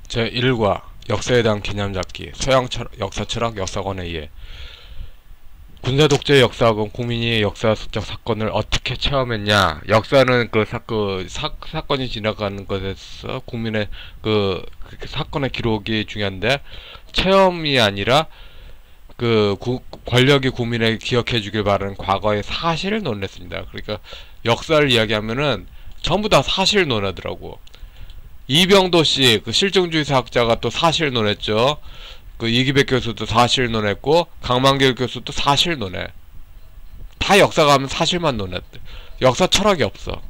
제1과 역사에 대한 개념 잡기 서양 역사철학 역사관에 의해 군사 독재의 역사학은 국민이 역사적 사건을 어떻게 체험했냐. 역사는 사건이 지나가는 것에서 국민의 그 사건의 기록이 중요한데, 체험이 아니라 권력이 국민에게 기억해 주길 바라는 과거의 사실을 논했습니다. 그러니까 역사를 이야기하면은 전부 다 사실 논하더라고. 이병도 씨, 실증주의 사학자가 또 사실 논했죠. 이기백 교수도 사실 논했고, 강만길 교수도 사실 논해. 다 역사가 하면 사실만 논했대. 역사 철학이 없어.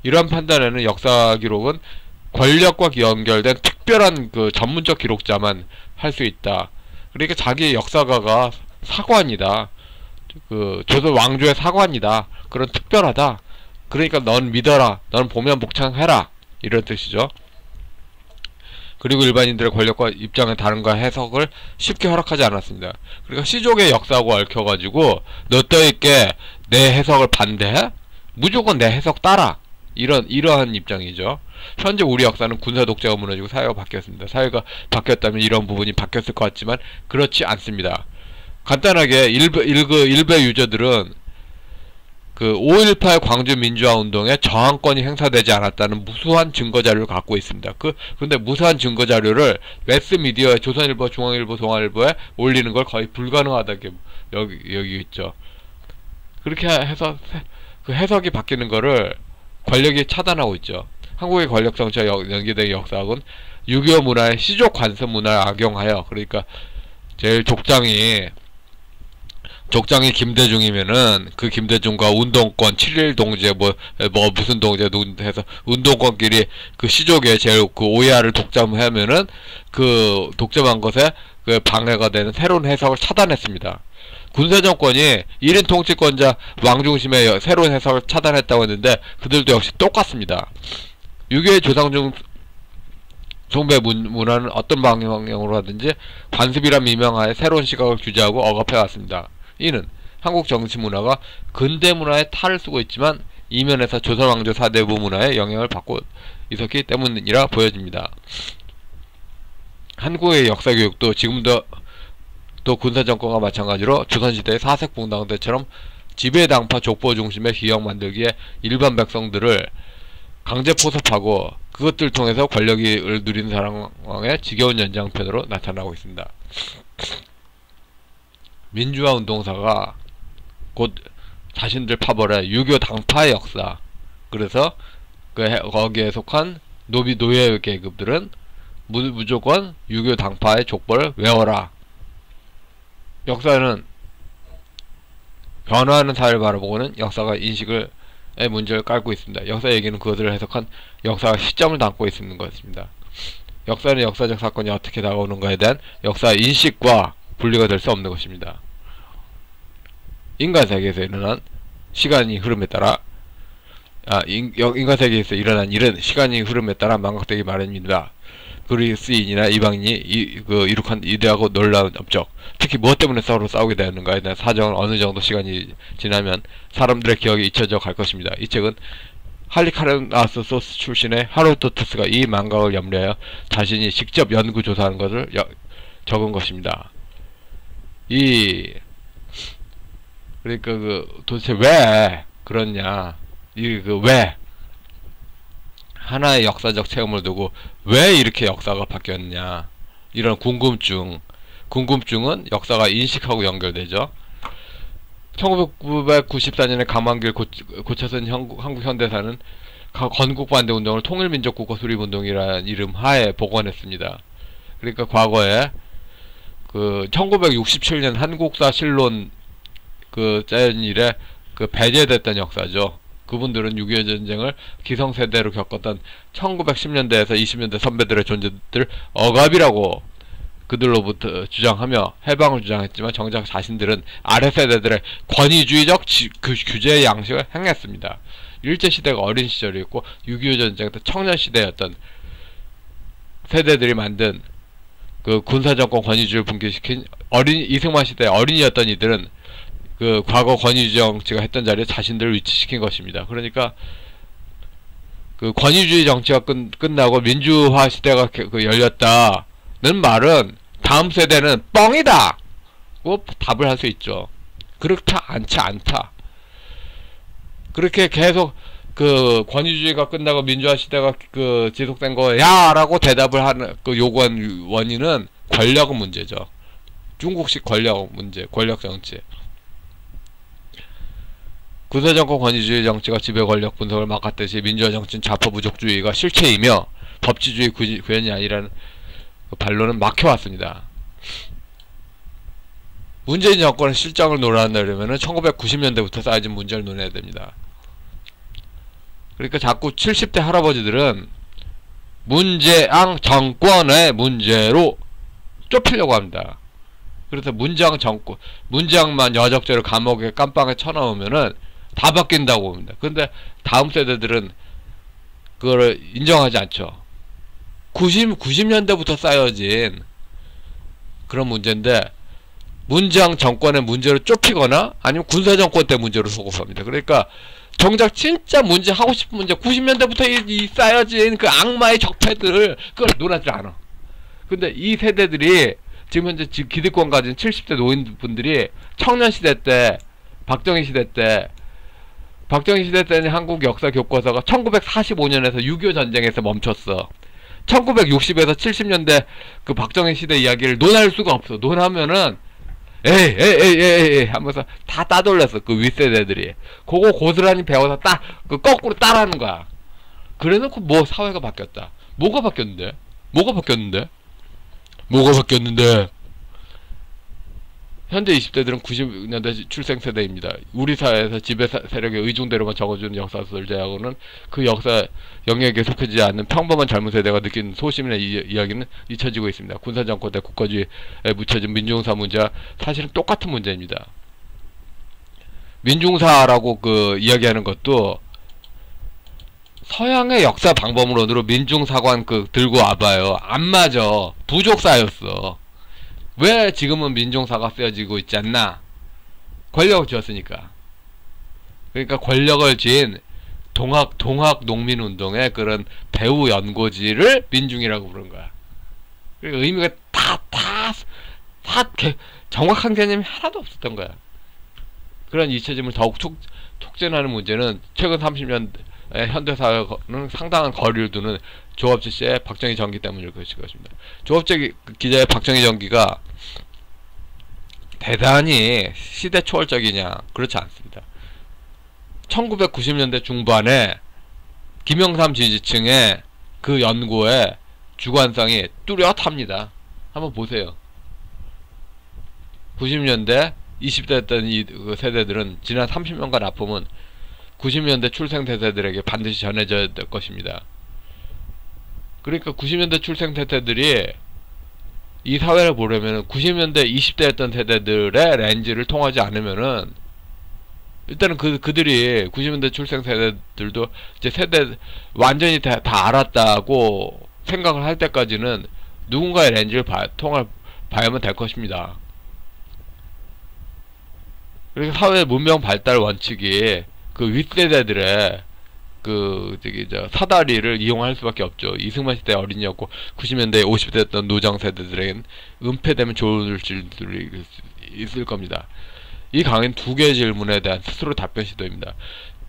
이러한 판단에는 역사 기록은 권력과 연결된 특별한 전문적 기록자만 할 수 있다. 그러니까 자기 역사가가 사관이다. 조선 왕조의 사관이다. 그런 특별하다. 그러니까 넌 믿어라. 넌 보면 복창해라. 이런 뜻이죠. 그리고 일반인들의 권력과 입장의 다른가 해석을 쉽게 허락하지 않았습니다. 그러니까 시족의 역사하고 얽혀가지고 너 떠있게 내 해석을 반대해? 무조건 내 해석 따라. 이러한 입장이죠. 현재 우리 역사는 군사 독재가 무너지고 사회가 바뀌었습니다. 사회가 바뀌었다면 이런 부분이 바뀌었을 것 같지만 그렇지 않습니다. 간단하게 일베 유저들은 5.18 광주 민주화 운동에 저항권이 행사되지 않았다는 무수한 증거자료를 갖고 있습니다. 그런데 무수한 증거자료를 매스미디어에 조선일보, 중앙일보, 동아일보에 올리는 걸 거의 불가능하다게 여기 있죠. 그렇게 해서 해석이 바뀌는 거를 권력이 차단하고 있죠. 한국의 권력 정치와 연계된 역사학은 유교 문화의 시족 관습 문화를 악용하여, 그러니까 제일 족장이 김대중이면은 그 김대중과 운동권 7.1 동제 무슨 동제 해서 운동권끼리 시족의 제일 오야를 독점하면은 독점한 것에 방해가 되는 새로운 해석을 차단했습니다. 군사정권이 1인 통치권자 왕중심의 새로운 해석을 차단했다고 했는데 그들도 역시 똑같습니다. 유교의 조상중 숭배 문화는 어떤 방향으로 하든지 관습이란 미명하에 새로운 시각을 규제하고 억압해왔습니다. 이는 한국 정치 문화가 근대 문화에 탈을 쓰고 있지만 이면에서 조선 왕조 사대부 문화에 영향을 받고 있었기 때문이라 보여집니다. 한국의 역사 교육도 지금도 또 군사정권과 마찬가지로 조선시대의 사색봉당 때처럼 지배당파 족보 중심의 기억 만들기에 일반 백성들을 강제 포섭하고 그것들 통해서 권력을 누리는 상황의 지겨운 연장편으로 나타나고 있습니다. 민주화 운동사가 곧 자신들 파벌에 유교 당파의 역사, 그래서 거기에 속한 노예 계급들은 무조건 유교 당파의 족보를 외워라. 역사는 변화하는 사회를 바라보고는 역사가 인식의 문제를 깔고 있습니다. 역사 얘기는 그것을 해석한 역사가 시점을 담고 있는 것입니다. 역사는 역사적 사건이 어떻게 다가오는가에 대한 역사 인식과 분리가 될 수 없는 것입니다. 인간 세계에서 일어난 시간이 흐름에 따라 인간 세계에서 일어난 일은 시간이 흐름에 따라 망각되기 마련입니다. 그리스인이나 이방인이 이룩한 이대하고 놀라운 업적, 특히 무엇 때문에 서로 싸우게 되는가에 대한 사정은 어느 정도 시간이 지나면 사람들의 기억에 잊혀져 갈 것입니다. 이 책은 할리카르나스 소스 출신의 하롤트 투스가 이 망각을 염려하여 자신이 직접 연구조사하는 것을 적은 것입니다. 그러니까 도대체 왜 그렇냐, 왜 하나의 역사적 체험을 두고 왜 이렇게 역사가 바뀌었냐, 이런 궁금증은 역사가 인식하고 연결되죠. 1994년에 강만길 고차선 한국 현대사는 건국반대 운동을 통일민족국가 수립운동이라는 이름 하에 복원했습니다. 그러니까 과거에 1967년 한국사 실론 짜인 일에 배제됐던 역사죠. 그분들은 6.25 전쟁을 기성세대로 겪었던 1910년대에서 20년대 선배들의 존재들 억압이라고 그들로부터 주장하며 해방을 주장했지만 정작 자신들은 아래 세대들의 권위주의적 규제의 양식을 행했습니다. 일제시대가 어린 시절이었고 6.25 전쟁 때 청년시대였던 세대들이 만든 군사정권 권위주의를 붕괴시킨 이승만 시대의 어린이였던 이들은 과거 권위주의 정치가 했던 자리에 자신들을 위치시킨 것입니다. 그러니까 그 권위주의 정치가 끝나고 민주화 시대가 열렸다는 말은 다음 세대는 뻥이다! 고 답을 할 수 있죠. 그렇다, 않다. 그렇게 계속 그 권위주의가 끝나고 민주화 시대가 지속된 거야! 라고 대답을 하는, 요구한 원인은 권력 문제죠. 중국식 권력 문제, 권력 정치. 군사정권 권위주의 정치가 지배 권력 분석을 막았듯이 민주화 정치는 좌파 부족주의가 실체이며 법치주의 구현이 아니라는 반론은 막혀왔습니다. 문재인 정권의 실정을 논하려면은 1990년대부터 쌓여진 문제를 논해야 됩니다. 그러니까 자꾸 70대 할아버지들은 문재앙 정권의 문제로 좁히려고 합니다. 그래서 문재앙만 여적죄로 감옥에 깜빵에 쳐넣으면은 다 바뀐다고 봅니다. 근데 다음 세대들은 그거를 인정하지 않죠. 90년대부터 쌓여진 그런 문제인데 문재앙 정권의 문제로 좁히거나 아니면 군사정권 때 문제로 소급합니다. 그러니까 정작 진짜 문제 하고 싶은 문제 90년대부터 쌓여진 그 악마의 적폐들을 그걸 논하지 않아. 근데 이 세대들이 지금 현재 기득권 가진 70대 노인분들이 청년시대 때 박정희 시대 때는 한국 역사 교과서가 1945년에서 6.25 전쟁에서 멈췄어. 1960에서 70년대 그 박정희 시대 이야기를 논할 수가 없어. 논하면은 에이 하면서 다 따돌렸어. 그 윗세대들이. 그거 고스란히 배워서 거꾸로 따라하는 거야. 그래놓고 뭐 사회가 바뀌었다. 뭐가 바뀌었는데? 현재 20대들은 90년대 출생 세대입니다. 우리 사회에서 지배 세력의 의중대로만 적어주는 역사소설 제하고는 그 역사 영역에 속하지 않는 평범한 젊은 세대가 느낀 소심이나 이야기는 잊혀지고 있습니다. 군사정권 대 국가주의에 묻혀진 민중사 문제와 사실은 똑같은 문제입니다. 민중사라고 이야기하는 것도 서양의 역사 방법론으로 민중사관 들고 와봐요. 안 맞아. 부족사였어. 왜 지금은 민중사가 쓰여지고 있지 않나? 권력을 쥐었으니까. 그러니까 권력을 쥔 동학 농민운동의 그런 배후 연고지를 민중이라고 부른 거야. 그러니까 의미가 정확한 개념이 하나도 없었던 거야. 그런 잊혀짐을 더욱 촉진하는 문제는 최근 30년대 현대사회는 상당한 거리를 두는 조업재 씨의 박정희 전기 때문일 것입니다. 조업재 기자의 박정희 전기가 대단히 시대 초월적이냐? 그렇지 않습니다. 1990년대 중반에 김영삼 지지층의 그 연구의 주관성이 뚜렷합니다. 한번 보세요. 90년대 20대였던 이 세대들은 지난 30년간 아픔은 90년대 출생 세대들에게 반드시 전해져야 될 것입니다. 그러니까 90년대 출생 세대들이 이 사회를 보려면 90년대 20대였던 세대들의 렌즈를 통하지 않으면은 일단은 그들이 90년대 출생 세대들도 이제 완전히 다 알았다고 생각을 할 때까지는 누군가의 렌즈를 봐야만 될 것입니다. 그래서 사회 문명 발달 원칙이 그 윗세대들의 사다리를 이용할 수밖에 없죠. 이승만 시대 어린이였고 90년대 50대였던 노장 세대들에겐 은폐되면 좋을 질들이 있을 겁니다. 이 강의는 두 개의 질문에 대한 스스로 답변 시도입니다.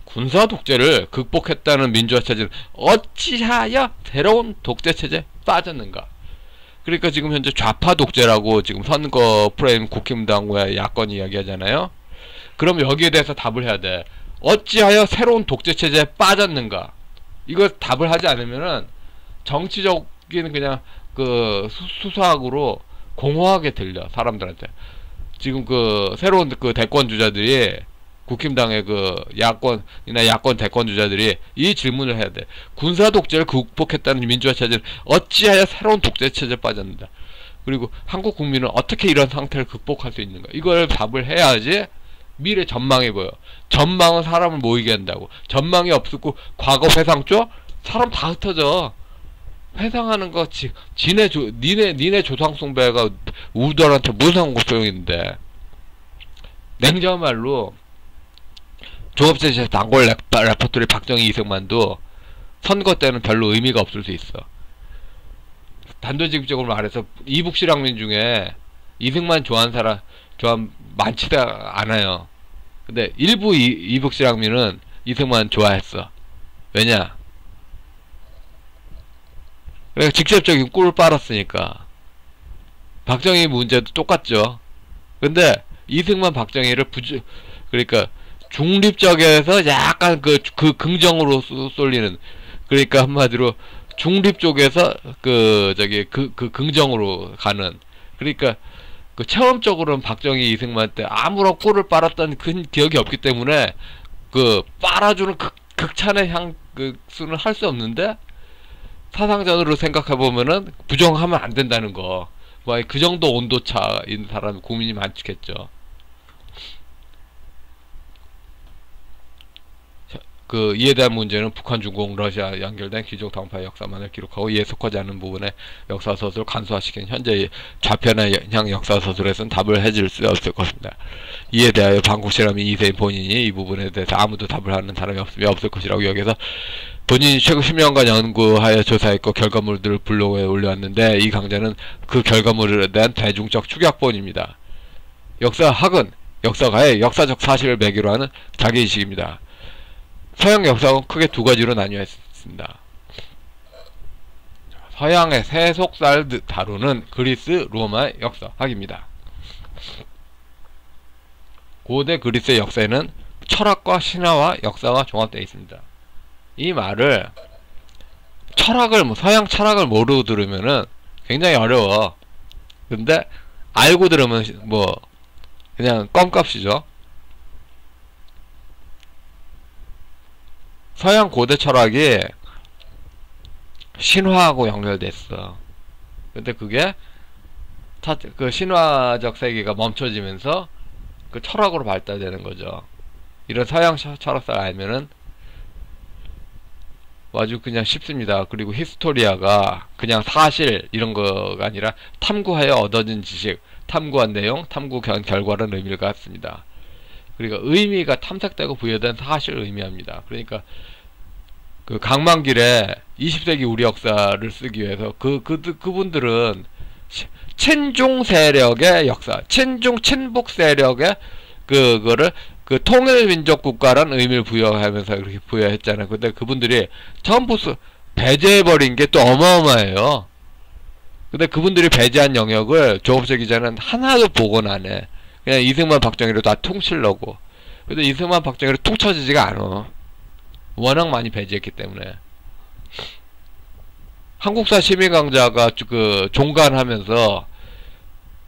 군사 독재를 극복했다는 민주화 체제는 어찌하여 새로운 독재 체제에 빠졌는가? 그러니까 지금 현재 좌파 독재라고 지금 선거 프레임 국힘당과 야권 이야기하잖아요. 그럼 여기에 대해서 답을 해야 돼. 어찌하여 새로운 독재체제에 빠졌는가? 이거 답을 하지 않으면은 정치적인 그냥 수사학으로 공허하게 들려 사람들한테. 지금 새로운 대권 주자들이 국힘당의 야권이나 야권 대권 주자들이 이 질문을 해야 돼. 군사 독재를 극복했다는 민주화 체제는 어찌하여 새로운 독재체제에 빠졌는가? 그리고 한국 국민은 어떻게 이런 상태를 극복할 수 있는가? 이걸 답을 해야지 미래 전망이 보여. 전망은 사람을 모이게 한다고. 전망이 없었고 과거 회상죠? 사람 다 흩어져. 회상하는 거 니네 조상 숭배가 우리들한테 무슨 소용인데. 냉정한 말로 조업제에서 단골 레퍼토리 박정희 이승만도 선거 때는 별로 의미가 없을 수 있어. 단도직입적으로 말해서 이북실향민 중에 이승만 좋아하는 사람 많지가 않아요. 근데 일부 이북실향민은 이승만 좋아했어. 왜냐? 그러니까 직접적인 꿀을 빨았으니까. 박정희 문제도 똑같죠. 근데 이승만 박정희를 그러니까 중립적에서 약간 그 긍정으로 쏠리는, 그러니까 한마디로 중립 쪽에서 긍정으로 가는, 그러니까 그 체험적으로는 박정희 이승만 때 아무런 꿀을 빨았던 그 기억이 없기 때문에 그 빨아주는 극찬의 수는 할 수 없는데, 사상전으로 생각해 보면은 부정하면 안 된다는 거. 뭐 그 정도 온도차인 사람 고민이 많겠죠. 이에 대한 문제는 북한, 중국, 러시아 연결된 귀족 당파의 역사만을 기록하고 이에 속하지 않는 부분의 역사서술을 간소화시킨 현재 좌편의 역사서술에서는 답을 해줄 수 없을 것입니다. 이에 대하여 방국실함이 이세인 본인이 이 부분에 대해서 아무도 답을 하는 사람이 없을 것이라고 여기서 본인이 최근 10년간 연구하여 조사했고 결과물들을 블로그에 올려왔는데, 이 강좌는 그 결과물에 대한 대중적 축약본입니다. 역사학은 역사가의 역사적 사실을 매개로 하는 자기의식입니다. 서양 역사학은 크게 두 가지로 나뉘어 있습니다. 서양의 세속사를 다루는 그리스, 로마의 역사학입니다. 고대 그리스의 역사에는 철학과 신화와 역사가 종합되어 있습니다. 이 말을 서양 철학을 모르고 들으면은 굉장히 어려워. 근데 알고 들으면 뭐 그냥 껌값이죠. 서양 고대 철학이 신화하고 연결됐어. 근데 그게 그 신화적 세계가 멈춰지면서 그 철학으로 발달되는 거죠. 이런 서양 철학사를 알면은 아주 그냥 쉽습니다. 그리고 히스토리아가 그냥 사실 이런 거가 아니라 탐구하여 얻어진 지식, 탐구한 내용, 탐구 결과라는 의미를 갖습니다. 그러니까 의미가 탐색되고 부여된 사실을 의미합니다. 그러니까 그 강만길에 20세기 우리 역사를 쓰기 위해서 그분들은 친중 세력의 역사, 친북 세력의 그거를 그 통일민족 국가라는 의미를 부여하면서 그렇게 부여했잖아요. 근데 그분들이 전부 배제해버린 게 또 어마어마해요. 근데 그분들이 배제한 영역을 조업석 기자는 하나도 복원 안 해. 그냥 이승만 박정희를 다 퉁치려고. 근데 이승만 박정희를 퉁쳐지지가 않아. 워낙 많이 배제했기 때문에. 한국사 시민강자가 그 종간하면서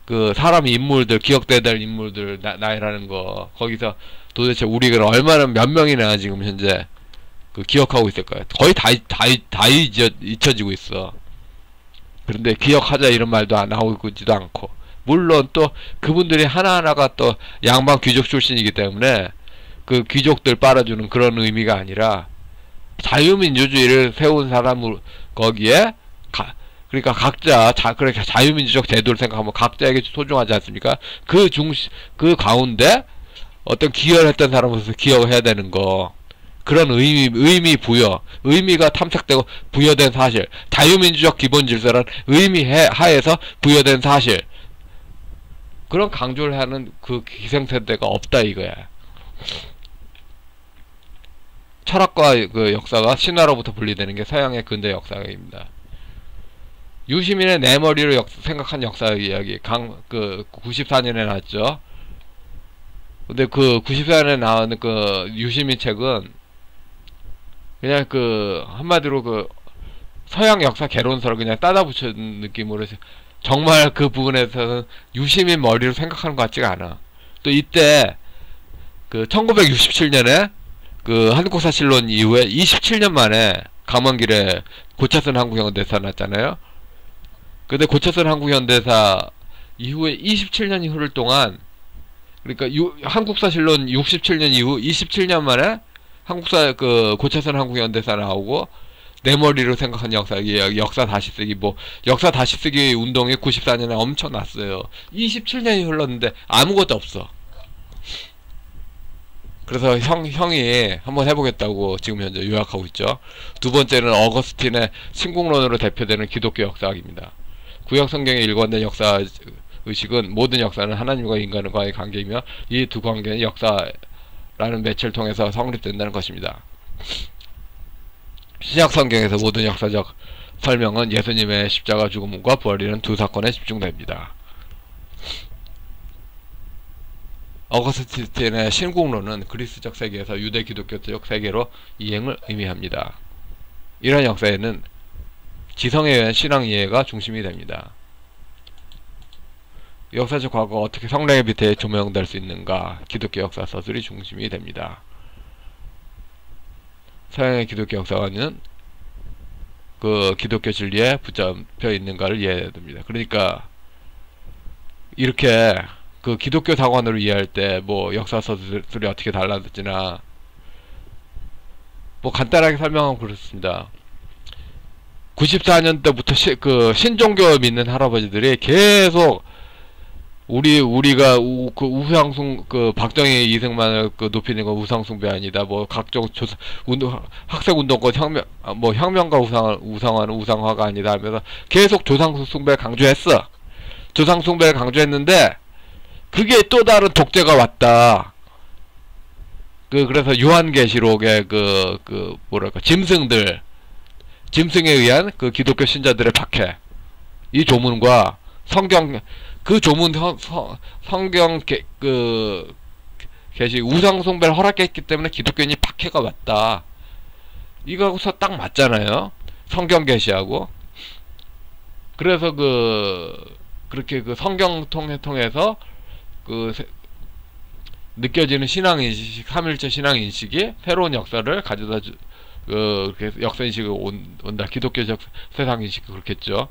그 사람 인물들, 기억돼야 될 인물들 나이라는 거, 거기서 도대체 우리가 얼마나 몇 명이나 지금 현재 그 기억하고 있을까요? 거의 다 잊혀지고 있어. 그런데 기억하자 이런 말도 안 나오고 있지도 않고, 물론 또 그분들이 하나하나가 또 양반 귀족 출신이기 때문에 그 귀족들 빨아주는 그런 의미가 아니라 자유민주주의를 세운 사람으로 거기에 그러니까 각자 그렇게 자유민주적 제도를 생각하면 각자에게 소중하지 않습니까? 그 가운데 어떤 기여를 했던 사람으로서 기억을 해야 되는 거, 그런 의미 부여, 의미가 탐색되고 부여된 사실, 자유민주적 기본 질서란 의미 하에서 부여된 사실, 그런 강조를 하는 그 기생세대가 없다 이거야. 철학과 그 역사가 신화로부터 분리되는 게 서양의 근대 역사입니다. 유시민의 내 머리로 생각한 역사 이야기, 94년에 나왔죠. 근데 그 94년에 나온 그 유시민 책은 그냥 그 한마디로 그 서양 역사 개론서를 그냥 따다 붙인 느낌으로, 정말 그 부분에서는 유시민 머리로 생각하는 것 같지가 않아. 또 이때 그 1967년에 그 한국사실론 이후에 27년 만에 강만길에 고차선 한국현대사 났잖아요. 근데 고차선 한국현대사 이후에 27년이 흐를 동안, 그러니까 한국사실론 67년 이후 27년 만에 고차선 한국현대사 나오고, 내 머리로 생각한 역사 다시 쓰기, 역사 다시 쓰기 운동이 94년에 엄청 났어요. 27년이 흘렀는데 아무것도 없어. 그래서 형이 한번 해보겠다고 지금 현재 요약하고 있죠. 두 번째는 어거스틴의 신국론으로 대표되는 기독교 역사학입니다. 구약 성경에 일관된 역사 의식은 모든 역사는 하나님과 인간과의 관계이며 이 두 관계는 역사라는 매체를 통해서 성립된다는 것입니다. 신약 성경에서 모든 역사적 설명은 예수님의 십자가 죽음과 부활이라는 두 사건에 집중됩니다. 어거스틴의 신국론은 그리스적 세계에서 유대 기독교적 세계로 이행을 의미합니다. 이러한 역사에는 지성에 의한 신앙 이해가 중심이 됩니다. 역사적 과거가 어떻게 성령의 빛에 조명될 수 있는가, 기독교 역사 서술이 중심이 됩니다. 서양의 기독교 역사관은 그 기독교 진리에 붙잡혀 있는가를 이해해야 됩니다. 그러니까 이렇게 그 기독교 사관으로 이해할 때 뭐 역사 서술이 어떻게 달라졌지나 뭐 간단하게 설명하면 그렇습니다. 94년대부터 그 신종교 믿는 할아버지들이 계속 우리가 그 우상숭 그 박정희 이승만을 그 높이는 건 우상숭배 아니다. 뭐 각종 학생 운동권 혁명가 우상화는 우상화가 아니다 하면서 계속 조상숭배를 강조했어. 조상숭배를 강조했는데 그게 또 다른 독재가 왔다. 그래서 요한계시록의 뭐랄까 짐승에 의한 그 기독교 신자들의 박해, 이 조문과 성경 그 조문 성경 계시 우상숭배를 허락했기 때문에 기독교인이 박해가 왔다. 이거하고서 딱 맞잖아요. 성경 계시하고. 그래서 그렇게 그 성경 통해서 느껴지는 신앙인식, 삼일체 신앙인식이 새로운 역사를 가져다 역사인식이 온다. 기독교적 세상인식이 그렇겠죠.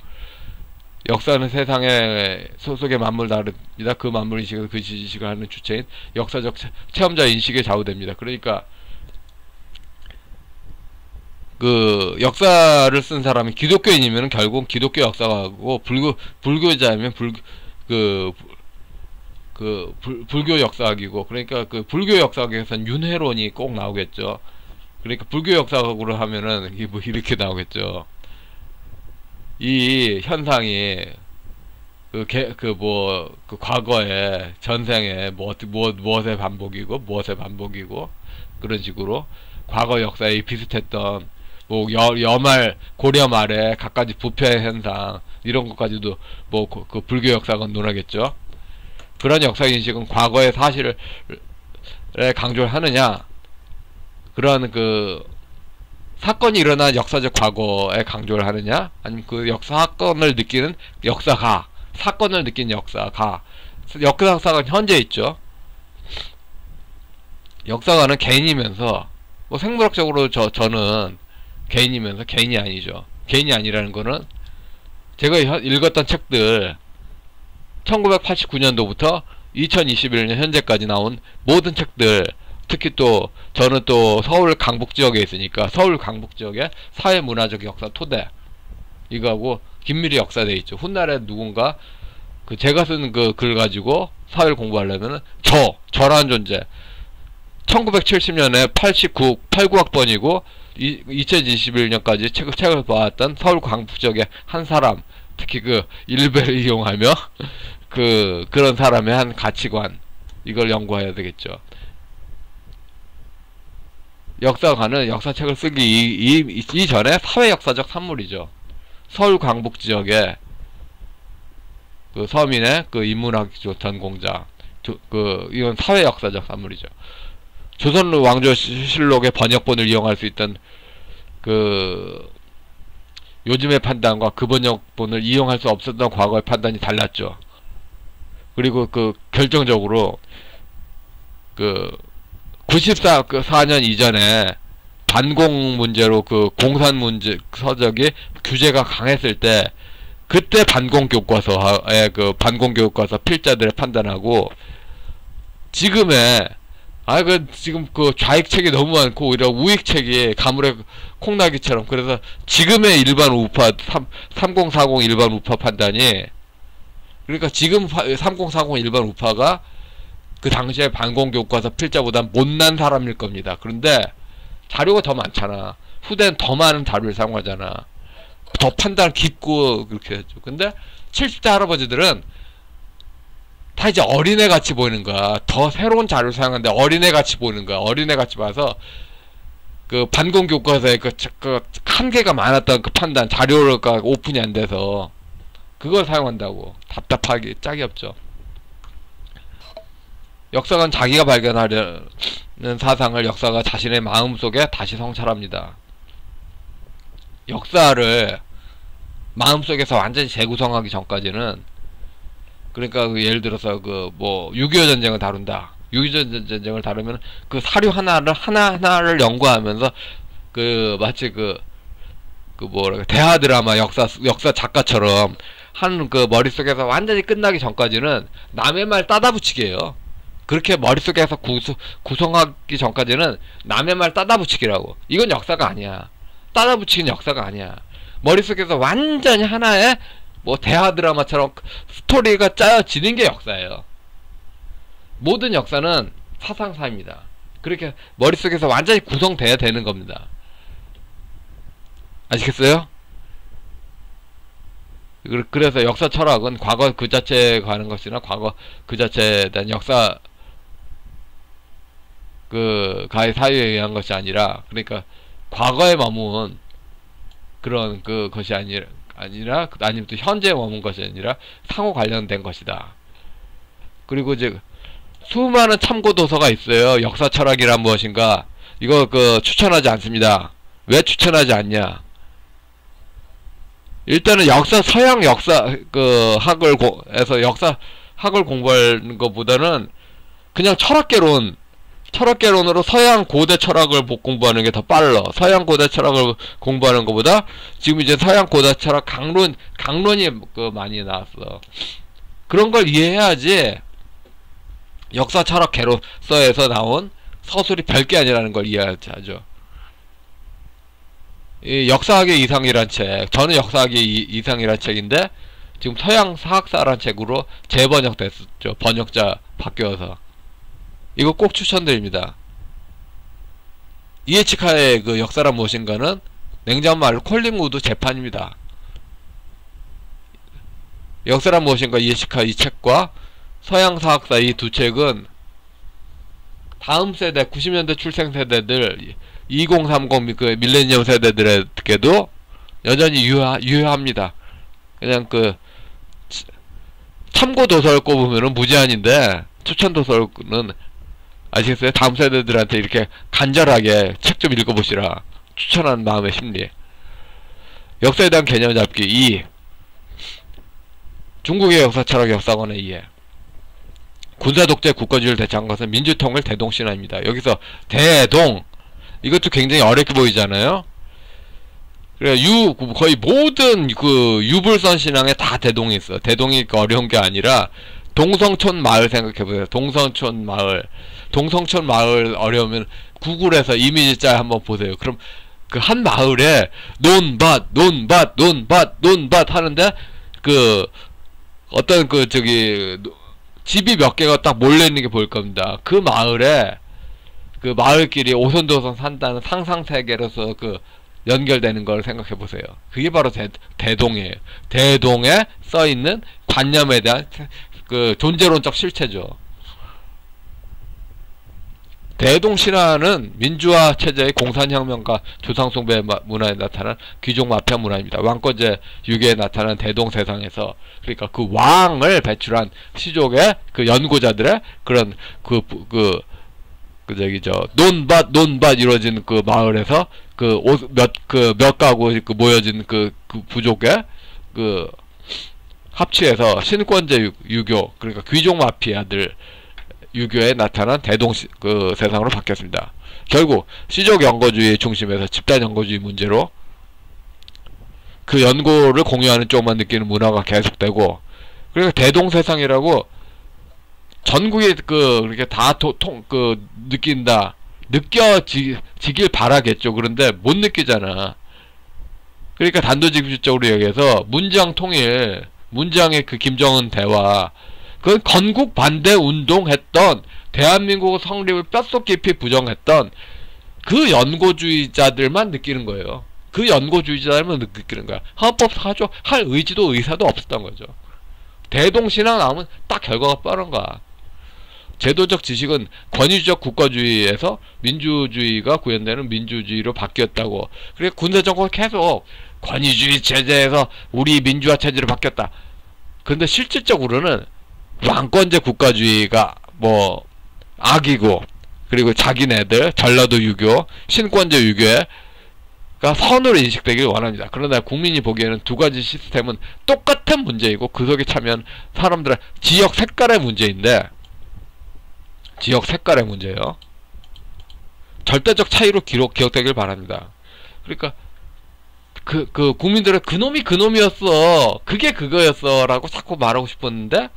역사는 세상의 속의 만물 다릅니다. 그 만물 인식은 그 지식을 하는 주체인 역사적 체험자 인식에 좌우됩니다. 그러니까 그 역사를 쓴 사람이 기독교인이면 결국 기독교 역사하고 불교자이면 불교 역사학이고, 그러니까 그 불교 역사학에서는 윤회론이 꼭 나오겠죠. 그러니까 불교 역사학으로 하면은 이게 뭐 이렇게 나오겠죠. 이 현상이 과거에 전생에 무엇의 반복이고 그런 식으로 과거 역사에 비슷했던 뭐 고려 말에 갖가지 부패 현상 이런 것까지도 뭐 그 불교 역사가 논하겠죠. 그런 역사인식은 과거의 사실을 강조를 하느냐, 그런 그 사건이 일어난 역사적 과거에 강조를 하느냐, 아니면 그 사건을 느끼는 역사가, 사건을 느낀 역사가, 역사가는 현재 있죠. 역사가는 개인이면서 뭐 생물학적으로 저는 개인이면서 개인이 아니죠. 개인이 아니라는 거는 제가 읽었던 책들 1989년도부터 2021년 현재까지 나온 모든 책들, 특히 또 저는 또 서울 강북 지역에 있으니까 서울 강북 지역의 사회문화적 역사 토대 이거하고 긴밀히 역사돼 있죠. 훗날에 누군가 제가 쓴 그 글 가지고 사회를 공부하려면은 저라는 존재 1970년에 89학번이고 2021년까지 책을 봐왔던 서울 강북 지역의 한 사람, 특히 그 일베를 이용하며 그런 사람의 한 가치관, 이걸 연구해야 되겠죠. 역사가는 역사책을 쓰기 이전에 사회역사적 산물이죠. 서울 강북 지역의 그 서민의 그 인문학 전공자, 이건 사회역사적 산물이죠. 조선 왕조실록의 번역본을 이용할 수 있던 요즘의 판단과 그 번역본을 이용할 수 없었던 과거의 판단이 달랐죠. 그리고 결정적으로 94년 이전에 반공 문제로 공산 문제 서적이 규제가 강했을 때, 그때 반공 교과서의 반공 교과서 필자들의 판단하고, 지금의 지금 좌익책이 너무 많고 오히려 우익책이 가물에 콩나기처럼, 그래서 지금의 일반 우파 3040 일반 우파 판단이, 그러니까 지금 3040 일반 우파가 그 당시에 반공교과서 필자보다 못난 사람일 겁니다. 그런데 자료가 더 많잖아. 후대는 더 많은 자료를 사용하잖아. 더 판단 깊고 그렇게 했죠. 근데 70대 할아버지들은 다 이제 어린애 같이 보이는 거야. 더 새로운 자료를 사용하는데 어린애 같이 보이는 거야. 어린애 같이 봐서 그 반공교과서에 그 한계가 많았던 그 판단 자료가 오픈이 안 돼서 그걸 사용한다고. 답답하기 짝이 없죠. 역사관 자기가 발견하려는 사상을 역사가 자신의 마음속에 다시 성찰합니다. 역사를 마음속에서 완전히 재구성하기 전까지는, 그러니까 그 예를 들어서 그 뭐 6.25 전쟁을 다룬다. 6.25 전쟁을 다루면 그 사료 하나하나를 연구하면서 그 마치 그 뭐랄까 대하 드라마 역사 작가처럼 한 그 머릿속에서 완전히 끝나기 전까지는 남의 말 따다 붙이기예요. 그렇게 머릿속에서 구성하기 전까지는 남의 말 따다 붙이기라고. 이건 역사가 아니야. 따다 붙이긴 역사가 아니야. 머릿속에서 완전히 하나의 뭐 대하 드라마처럼 스토리가 짜여지는 게 역사예요. 모든 역사는 사상사입니다. 그렇게 머릿속에서 완전히 구성돼야 되는 겁니다. 아시겠어요? 그래서 역사 철학은 과거 그 자체에 관한 것이나 과거 그 자체에 대한 역사 그 가의 사유에 의한 것이 아니라, 그러니까 과거에 머문 그런 것이 아니면 또 현재에 머문 것이 아니라 상호 관련된 것이다. 그리고 이제 수많은 참고 도서가 있어요. 역사 철학이란 무엇인가. 이거 추천하지 않습니다. 왜 추천하지 않냐? 일단은 서양 역사 학을 역사 학을 공부하는 것보다는 그냥 철학개론으로 서양 고대 철학을 공부하는 게 더 빨라. 서양 고대 철학을 공부하는 것보다 지금 이제 서양 고대 철학 강론이 많이 나왔어. 그런 걸 이해해야지 역사 철학 개론서에서 나온 서술이 별게 아니라는 걸 이해하죠. 이 역사학의 이상이란 책, 저는 역사학의 이상이란 책인데 지금 서양 사학사란 책으로 재번역됐었죠. 번역자 바뀌어서. 이거 꼭 추천드립니다. 이에치카의 그 역사란 무엇인가는 냉정한 말로 콜링우드 재판입니다. 역사란 무엇인가 이에치카 이 책과 서양 사학사 이 두 책은 다음 세대 90년대 출생 세대들 2030 그 밀레니엄 세대들에게도 여전히 유효합니다. 그냥 참고 도서를 꼽으면은 무제한인데 추천 도서는 아시겠어요? 다음 세대들한테 이렇게 간절하게 책 좀 읽어보시라 추천하는 마음의 심리. 역사에 대한 개념 잡기 2. 중국의 역사 철학 역사관의 이해. 군사독재 국가주의를 대체한 것은 민주통일 대동신화입니다. 여기서 대동 이것도 굉장히 어렵게 보이잖아요. 그래 거의 모든 유불선 신앙에 다 대동이 있어. 대동이 어려운 게 아니라 동성촌 마을 생각해보세요. 동성촌 마을 어려우면 구글에서 이미지 한번 보세요. 그럼 그 한 마을에 논밭 하는데 어떤 집이 몇 개가 딱 몰려있는 게 보일 겁니다. 그 마을에 그 마을끼리 오손도손 산다는 상상세계로서 연결되는 걸 생각해 보세요. 그게 바로 대동이에요. 대동에 써있는 관념에 대한 존재론적 실체죠. 대동신화는 민주화 체제의 공산혁명과 조상숭배 문화에 나타난 귀족 마피아 문화입니다. 왕권제 유계에 나타난 대동세상에서, 그러니까 그 왕을 배출한 시족의 연고자들의 그런 논밭 이루어진 그 마을에서 몇 가구 모여진 그 부족의 합치해서 신권제 유교, 그러니까 귀족 마피아들 유교에 나타난 세상으로 바뀌었습니다. 결국 시족 연고주의 중심에서 집단 연고주의 문제로 그 연고를 공유하는 쪽만 느끼는 문화가 계속되고, 그러니까 대동세상이라고 전국에 그렇게 다 느껴지길 바라겠죠. 그런데 못 느끼잖아. 그러니까 단도직입적으로 얘기해서 문장 통일, 문장의 김정은 대화, 그건 건국 반대 운동했던, 대한민국 성립을 뼛속 깊이 부정했던 그 연고주의자들만 느끼는 거예요. 그 연고주의자들만 느끼는 거야. 헌법 사조 할 의지도 의사도 없었던 거죠. 대동신앙 나오면 딱 결과가 빠른 거야. 제도적 지식은 권위주적 국가주의에서 민주주의가 구현되는 민주주의로 바뀌었다고. 그래 군사정권 계속 권위주의 체제에서 우리 민주화 체제로 바뀌었다. 근데 실질적으로는 왕권제 국가주의가 뭐 악이고, 그리고 자기네들 전라도 유교, 신권제 유교가 선으로 인식되길 원합니다. 그러나 국민이 보기에는 두 가지 시스템은 똑같은 문제이고 그 속에 참여한 사람들의 지역 색깔의 문제인데, 지역 색깔의 문제예요. 절대적 차이로 기억되길 바랍니다. 그러니까 그 국민들은 그놈이 그놈이었어, 그게 그거였어 라고 자꾸 말하고 싶었는데,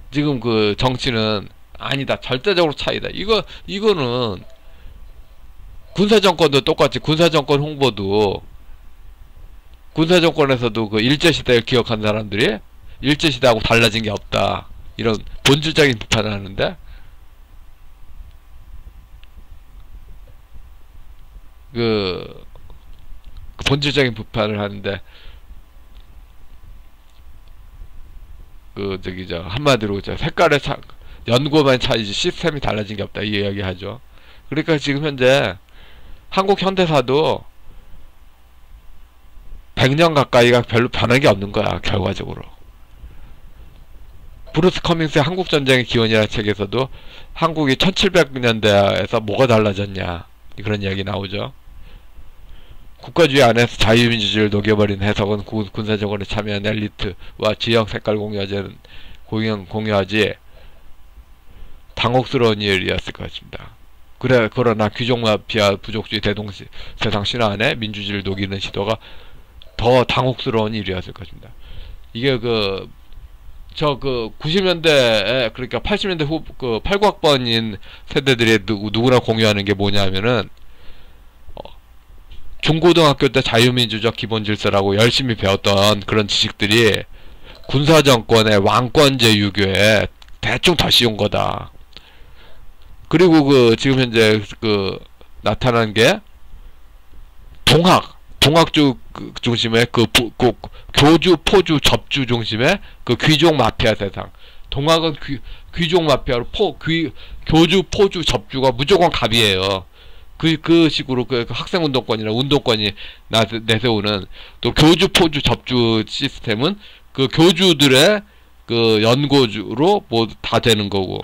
지금 그 정치는 아니다, 절대적으로 차이다. 이거는 군사정권도 똑같이, 군사정권 홍보도 군사정권에서도 그 일제시대를 기억한 사람들이 일제시대하고 달라진 게 없다, 이런 본질적인 비판을 하는데, 그 본질적인 비판을 하는데, 한마디로 색깔의 연고만 차이지 시스템이 달라진 게 없다, 이 이야기 하죠. 그러니까 지금 현재 한국 현대사도 100년 가까이가 별로 변한 게 없는 거야, 결과적으로. 브루스 커밍스의 한국전쟁의 기원이라는 책에서도 한국이 1700년대에서 뭐가 달라졌냐, 그런 이야기 나오죠. 국가주의 안에서 자유민주주의를 녹여버린 해석은 군사정권에 참여한 엘리트와 지역 색깔 공유하지 당혹스러운 일이었을 것입니다. 그러나 귀족마피아 부족주의 세상 신화 안에 민주주의를 녹이는 시도가 더 당혹스러운 일이었을 것입니다. 이게 90년대에, 그러니까 80년대 그 89학번인 세대들이 누구나 공유하는 게 뭐냐면은, 중고등학교 때 자유민주적 기본질서라고 열심히 배웠던 그런 지식들이 군사정권의 왕권제 유교에 대충 더 씌운 거다. 그리고 지금 현재 나타난 게 동학주 중심의 교주, 포주, 접주 중심의 귀족 마피아 세상. 동학은 귀족 마피아로 교주, 포주, 접주가 무조건 갑이에요. 그 식으로 학생운동권이나 운동권이 내세우는 또 교주, 포주, 접주 시스템은 교주들의 연고주로 뭐 다 되는 거고,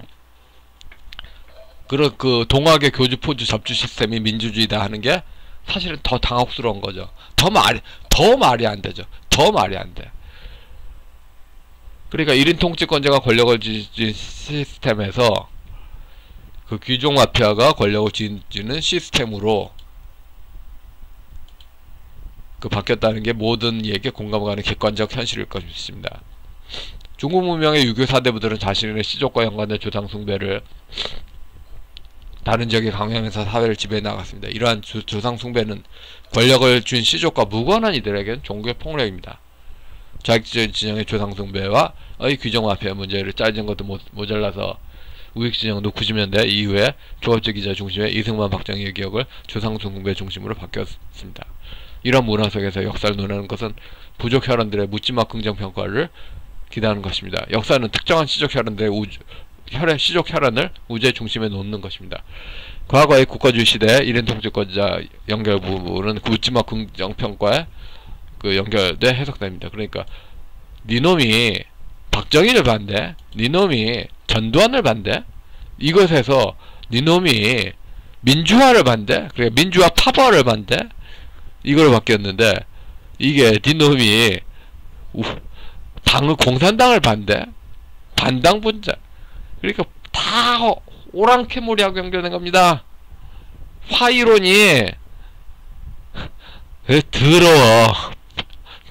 그런 동학의 교주, 포주, 접주 시스템이 민주주의다 하는 게 사실은 더 당혹스러운 거죠. 더 말이 안 되죠. 더 말이 안 돼. 그러니까 1인 통치권자가 권력을 쥐는 시스템에서 귀족 마피아가 권력을 쥐는 시스템으로 바뀌었다는 게 모든 이에게 공감가는 객관적 현실일 것입니다. 중국 문명의 유교 사대부들은 자신의 시족과 연관된 조상 숭배를 다른 지역에 강요하면서 사회를 지배해 나갔습니다. 이러한 조상 숭배는 권력을 쥔 시족과 무관한 이들에게는 종교의 폭력입니다. 자기 진영의 조상 숭배와 귀족 마피아 문제를 짜증 것도 모자라서 우익진영도 90년대 이후에 조합적 기자 중심의 이승만, 박정희의 기억을 조상숭배 중심으로 바뀌었습니다. 이런 문화 속에서 역사를 논하는 것은 부족 혈안들의 묻지마 긍정평가를 기대하는 것입니다. 역사는 특정한 시족 혈안들의 시족 혈안을 우주의 중심에 놓는 것입니다. 과거의 국가주의 시대의 1인 통치권자 연결 부분은 묻지마 긍정평가에 연결돼 해석됩니다. 그러니까 니놈이 박정희를 반대, 니놈이 전두환을 반대, 이것에서 니놈이 민주화를 반대, 그러니까 민주화 파벌을 반대, 이걸 바뀌었는데, 이게 니놈이 공산당을 반대, 반당 분자, 그러니까 다 오랑캐머리하고 연결된 겁니다. 화이론이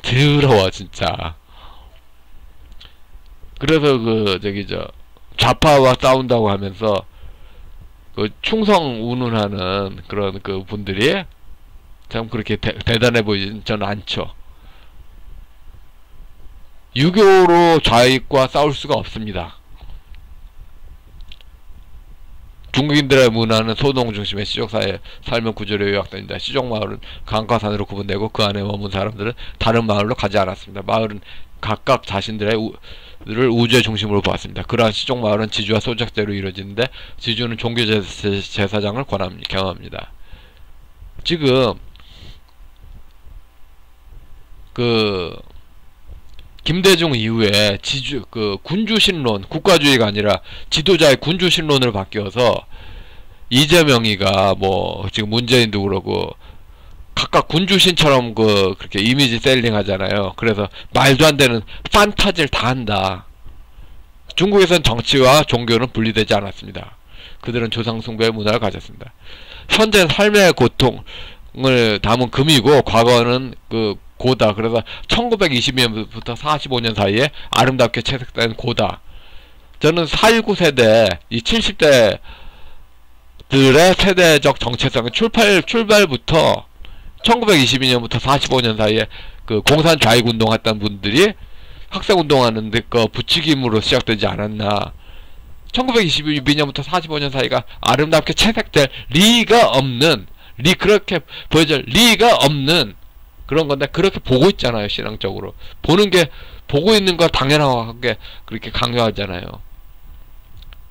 더러워 진짜. 그래서 좌파와 싸운다고 하면서 충성 운운하는 그런 분들이 참 그렇게 대단해 보이진 저는 않죠. 유교로 좌익과 싸울 수가 없습니다. 중국인들의 문화는 소동 중심의 시족사회 삶의 구조로 요약됩니다. 시족마을은 강가산으로 구분되고 그 안에 머문 사람들은 다른 마을로 가지 않았습니다. 마을은 각각 자신들의 를 우주의 중심으로 보았습니다. 그러한 시족마을은 지주와 소작제로 이루어지는데 지주는 종교제사장을 경험합니다. 지금 김대중 이후에 군주신론, 국가주의가 아니라 지도자의 군주신론으로 바뀌어서 이재명이가 지금 문재인도 그러고 각각 군주신처럼 그렇게 이미지 셀링 하잖아요. 그래서 말도 안 되는 판타지를 다 한다. 중국에선 정치와 종교는 분리되지 않았습니다. 그들은 조상숭배의 문화를 가졌습니다. 현재 삶의 고통을 담은 금이고 과거는 고다. 그래서 1922년부터 45년 사이에 아름답게 채색된 고다. 저는 4.19 세대, 이 70대들의 세대적 정체성의 출발부터 1922년부터 45년 사이에 공산 좌익 운동했던 분들이 학생 운동하는데 부추김으로 시작되지 않았나. 1922년부터 45년 사이가 아름답게 채색될 리가 없는, 그렇게 보여줄 리가 없는 그런 건데, 그렇게 보고 있잖아요. 신앙적으로 보고 있는 거 당연하게 그렇게 강요하잖아요.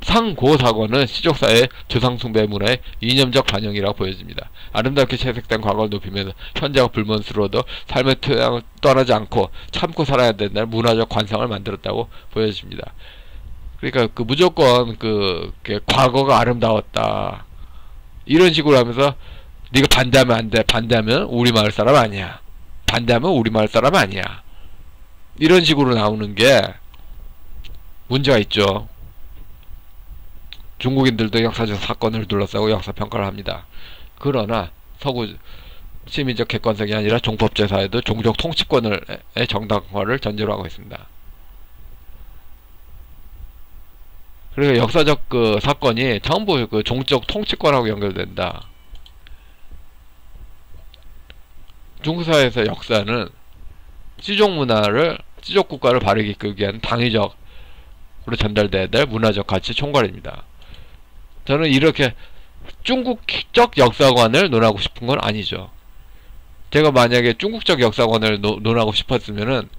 상고사고는 시족사회의 조상숭배 문화의 이념적 반영이라고 보여집니다. 아름답게 채색된 과거를 높이면서 현재가 불만스러워도 삶의 토양을 떠나지 않고 참고 살아야 된다는 문화적 관성을 만들었다고 보여집니다. 그러니까 무조건 과거가 아름다웠다 이런 식으로 하면서 네가 반대하면 안 돼. 반대하면 우리 마을 사람 아니야. 반대하면 우리 마을 사람 아니야. 이런 식으로 나오는 게 문제가 있죠. 중국인들도 역사적 사건을 둘러싸고 역사평가를 합니다. 그러나 서구 시민적 객관성이 아니라 종법제사에도 종족 통치권의 정당화를 전제로 하고 있습니다. 그리고 역사적 사건이 전부 종족 통치권하고 연결된다. 중국 사회에서 역사는 시족 국가를 바르게 이끌기 위한 당위적으로 전달돼야 될 문화적 가치 총괄입니다. 저는 이렇게 중국적 역사관을 논하고 싶은 건 아니죠. 제가 만약에 중국적 역사관을 논하고 싶었으면은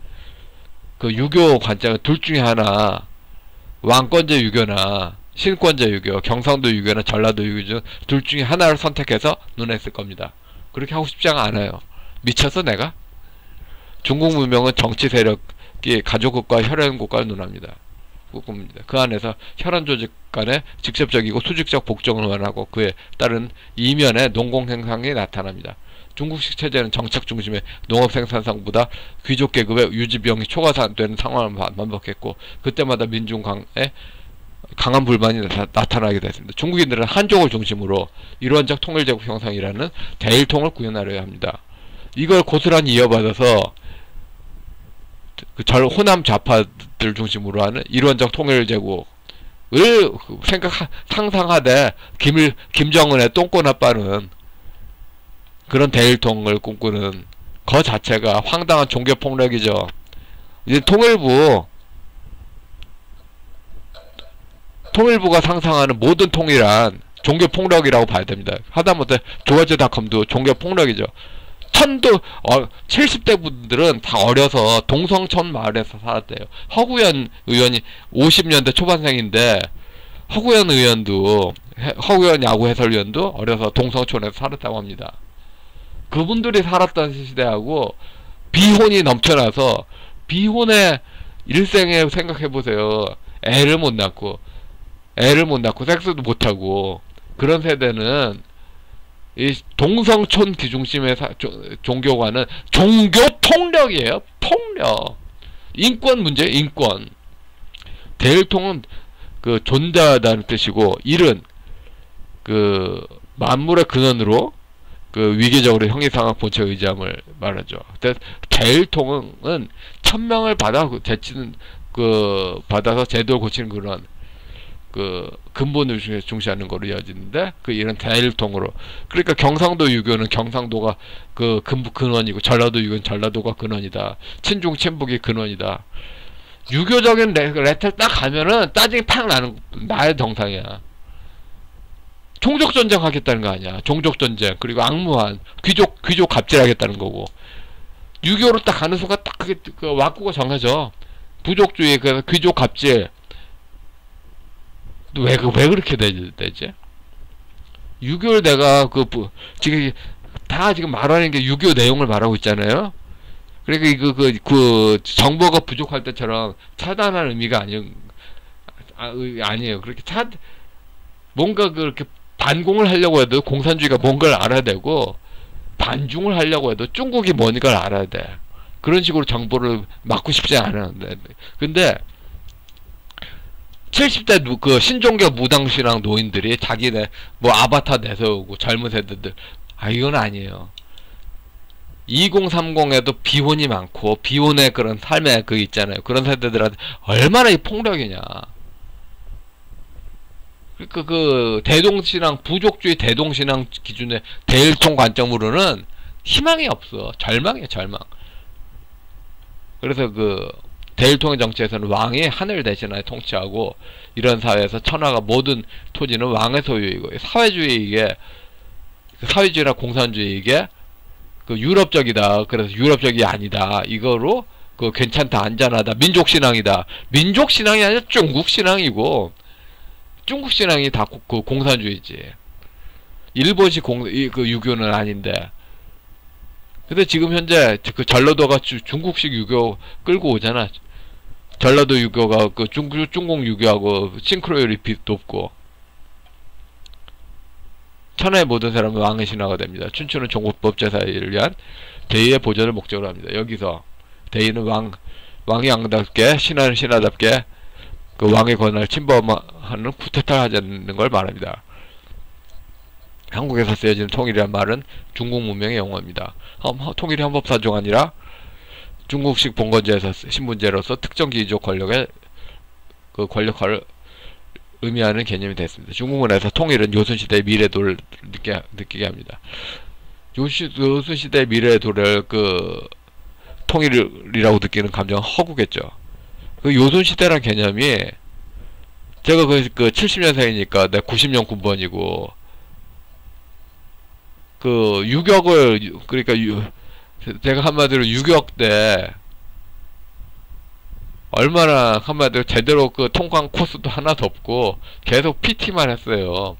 유교 관점 둘 중에 하나, 왕권제 유교나 신권제 유교, 경상도 유교나 전라도 유교 중 둘 중에 하나를 선택해서 논했을 겁니다. 그렇게 하고 싶지 않아요. 미쳤어 내가? 중국 문명은 정치 세력이 가족국가, 혈연국가를 논합니다. 그 안에서 혈연 조직 간의 직접적이고 수직적 복종을 원하고 그에 따른 이면의 농공생산이 나타납니다. 중국식 체제는 정책 중심의 농업생산성보다 귀족 계급의 유지비용이 초과되는 상황을 반복했고 그때마다 민중 강한 불만이 나타나게 됐습니다. 중국인들은 한족을 중심으로 일원적 통일제국 형성이라는 대일통을 구현하려 합니다. 이걸 고스란히 이어받아서 호남 좌파들 중심으로 하는 일원적 통일제국을 상상하되 김정은의 똥꼬나 빠는 그런 대일통을 꿈꾸는 그 자체가 황당한 종교폭력이죠. 이제 통일부가 상상하는 모든 통일한 종교폭력이라고 봐야 됩니다. 하다못해 조어즈닷컴도 종교폭력이죠. 70대 분들은 다 어려서 동성촌 마을에서 살았대요. 허구현 의원이 50년대 초반생인데 허구현 야구 해설위원도 어려서 동성촌에서 살았다고 합니다. 그분들이 살았던 시대하고 비혼이 넘쳐나서 비혼의 일생에 생각해보세요. 애를 못 낳고 섹스도 못하고 그런 세대는 이 동성촌 기중심의 종교관은 종교폭력이에요. 폭력. 인권 문제, 인권. 대일통은 존재하다는 뜻이고 일은 만물의 근원으로 위계적으로 형이상학 본체 의지함을 말하죠. 대일통은 천명을 받아서 제도를 고치는 그런 근본을 중시하는 거로 이어지는데 이런 대일통으로, 그러니까 경상도 유교는 경상도가 근원이고 전라도 유교는 전라도가 근원이다. 친중 친북이 근원이다. 유교적인 레터를 딱 가면은 따지기 팍 나의 정상이야. 종족전쟁 하겠다는 거 아니야. 종족전쟁, 그리고 악무한 귀족 갑질하겠다는 거고. 유교로 딱 가는 순간 딱 그게 왁구가 정해져. 부족주의, 귀족 갑질. 왜 그렇게 되지? 유교를 내가 지금 다 지금 말하는 게 유교 내용을 말하고 있잖아요. 그러니까 정보가 부족할 때처럼 차단하는 의미가 아니에요. 그렇게 뭔가 그렇게 반공을 하려고 해도 공산주의가 뭔가를 알아야 되고, 반중을 하려고 해도 중국이 뭔가를 알아야 돼. 그런 식으로 정보를 막고 싶지 않았는데, 근데 70대 신종교 무당신앙 노인들이 자기네 아바타 내세우고 젊은 세대들, 이건 아니에요. 2030에도 비혼이 많고 비혼의 그런 삶의 있잖아요. 그런 세대들한테 얼마나 이 폭력이냐. 그러니까 대동신앙, 부족주의 대동신앙 기준의 대일통 관점으로는 희망이 없어. 절망이야, 절망. 그래서 대일통의 정치에서는 왕이 하늘 대신하에 통치하고, 이런 사회에서 천하가 모든 토지는 왕의 소유이고, 사회주의나 공산주의 이게 유럽적이다. 그래서 유럽적이 아니다. 이거로 괜찮다, 안전하다, 민족신앙이다. 민족신앙이 아니라 중국신앙이고, 중국신앙이 다 공산주의지. 일본식 유교는 아닌데. 근데 지금 현재 전라도가 중국식 유교 끌고 오잖아. 전라도 유교가 중국 유교하고 싱크로율이 높고, 천하의 모든 사람은 왕의 신하가 됩니다. 춘추는 종국법제사를 위한 대의의 보존을 목적으로 합니다. 여기서 대의는 왕이 왕답게, 신하는 신하답게 왕의 권한을 침범하는 쿠데타를 하지 않는 걸 말합니다. 한국에서 쓰여지는 통일이란 말은 중국 문명의 용어입니다. 통일이 헌법사조가 아니라 중국식 봉건제에서 신분제로서 특정 귀족 권력의 권력화를 의미하는 개념이 됐습니다. 중국문에서 통일은 요순시대의 미래도를 느끼게 합니다. 요순시대의 미래도를 통일이라고 느끼는 감정은 허구겠죠. 요순시대란 개념이, 제가 70년생이니까 내 90년 군번이고, 유격을, 그러니까 제가 한마디로 유격 때 얼마나 한마디로 제대로 통과한 코스도 하나도 없고 계속 PT만 했어요.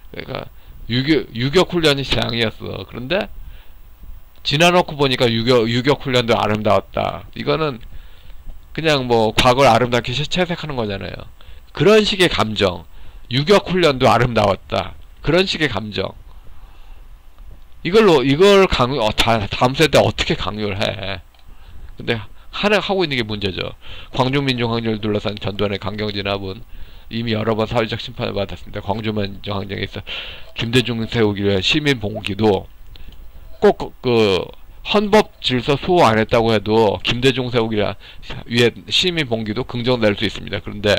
그러니까 유격 훈련이 재앙이었어. 그런데 지나놓고 보니까 유격 훈련도 아름다웠다. 이거는 그냥 과거를 아름답게 채색하는 거잖아요. 그런 식의 감정. 유격 훈련도 아름다웠다. 그런 식의 감정. 이걸 다음 세대 어떻게 강요를 해. 근데 하고 있는 게 문제죠. 광주민중항쟁을 둘러싼 전두환의 강경진압은 이미 여러 번 사회적 심판을 받았습니다. 광주민중항쟁에서 김대중 세우기 위한 시민 봉기도 꼭 헌법 질서 수호 안 했다고 해도 김대중 세우기 위해 시민 봉기도 긍정될 수 있습니다. 그런데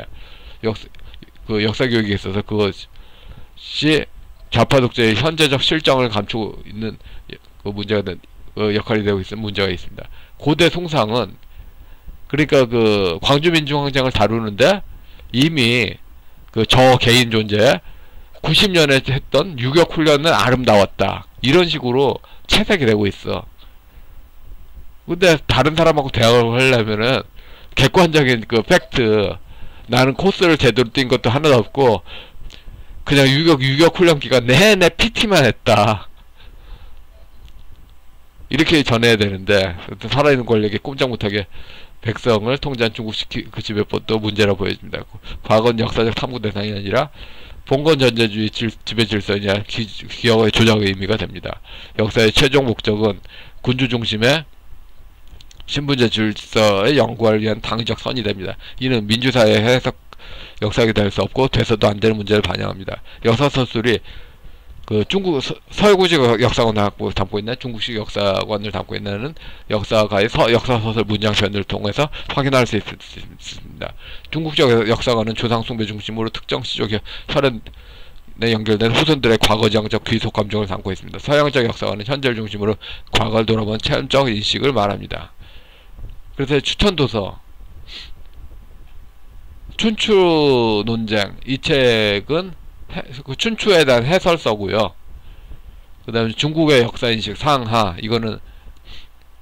역사 교육에 있어서 그것이 좌파 독재의 현재적 실정을 감추고 있는 역할이 되고 있는 문제가 있습니다. 고대 송상은, 그러니까 광주민중항쟁을 다루는데 이미 저 개인 존재 90년에 했던 유격 훈련은 아름다웠다. 이런 식으로 채색이 되고 있어. 근데 다른 사람하고 대화를 하려면은 객관적인 팩트, 나는 코스를 제대로 뛴 것도 하나도 없고 그냥 유격 훈련 기간 내내 PT만 했다. 이렇게 전해야 되는데 살아있는 권력이 꼼짝 못하게 백성을 통제한 중국식 지배법도 문제라 보여집니다. 과거는 역사적 탐구 대상이 아니라 봉건 전제주의 지배 질서냐 기업의 조작의 의미가 됩니다. 역사의 최종 목적은 군주 중심의 신분제 질서의 연구를 위한 당위적 선이 됩니다. 이는 민주사회의 해석 역사가 될 수 없고 돼서도 안 되는 문제를 반영합니다. 역사 서술이 그 중국 서구식 역사관을 담고 있는 중국식 역사관을 담고 있는 역사가의 역사소설 문장편을 통해서 확인할 수 있습니다. 중국적 역사관은 조상 숭배 중심으로 특정 시조 혈연에 연결된 후손들의 과거지향적 귀속 감정을 담고 있습니다. 서양적 역사관은 현재를 중심으로 과거를 돌아본 체험적 인식을 말합니다. 그래서 추천도서 춘추 논쟁, 이 책은 춘추에 대한 해설서고요. 그 다음에 중국의 역사인식 상하, 이거는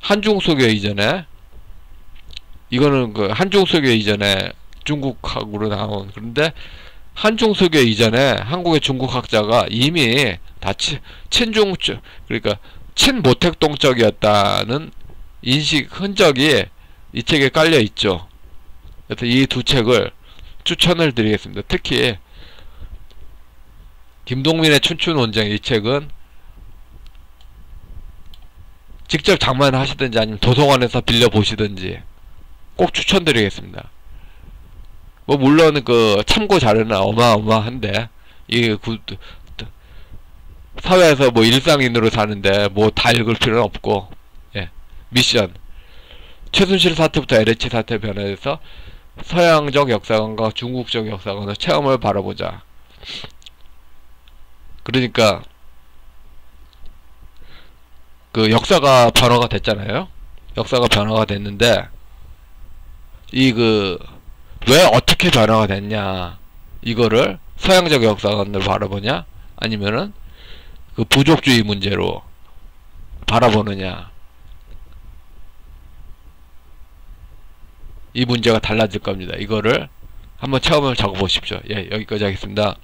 한중소교 이전에, 이거는 그 한중소교 이전에 중국학으로 나온, 그런데 한중소교 이전에 한국의 중국학자가 이미 다 친중, 그러니까 친모택동적이었다는 인식 흔적이 이 책에 깔려 있죠. 그래서 이 두 책을 추천을 드리겠습니다. 특히 김동민의 춘추 논쟁, 이 책은 직접 장만하시든지 아니면 도서관에서 빌려 보시든지 꼭 추천드리겠습니다. 뭐 물론 그 참고 자료는 어마어마한데 이 사회에서 뭐 일상인으로 사는데 뭐 다 읽을 필요는 없고, 예. 미션 최순실 사태부터 LH 사태 변화해서 서양적 역사관과 중국적 역사관의 체험을 바라보자. 그러니까 그 역사가 변화가 됐잖아요. 역사가 변화가 됐는데 이 그 왜 어떻게 변화가 됐냐, 이거를 서양적 역사관을 바라보냐 아니면은 그 부족주의 문제로 바라보느냐, 이 문제가 달라질 겁니다. 이거를 한번 체험을 적어 보십시오. 예, 여기까지 하겠습니다.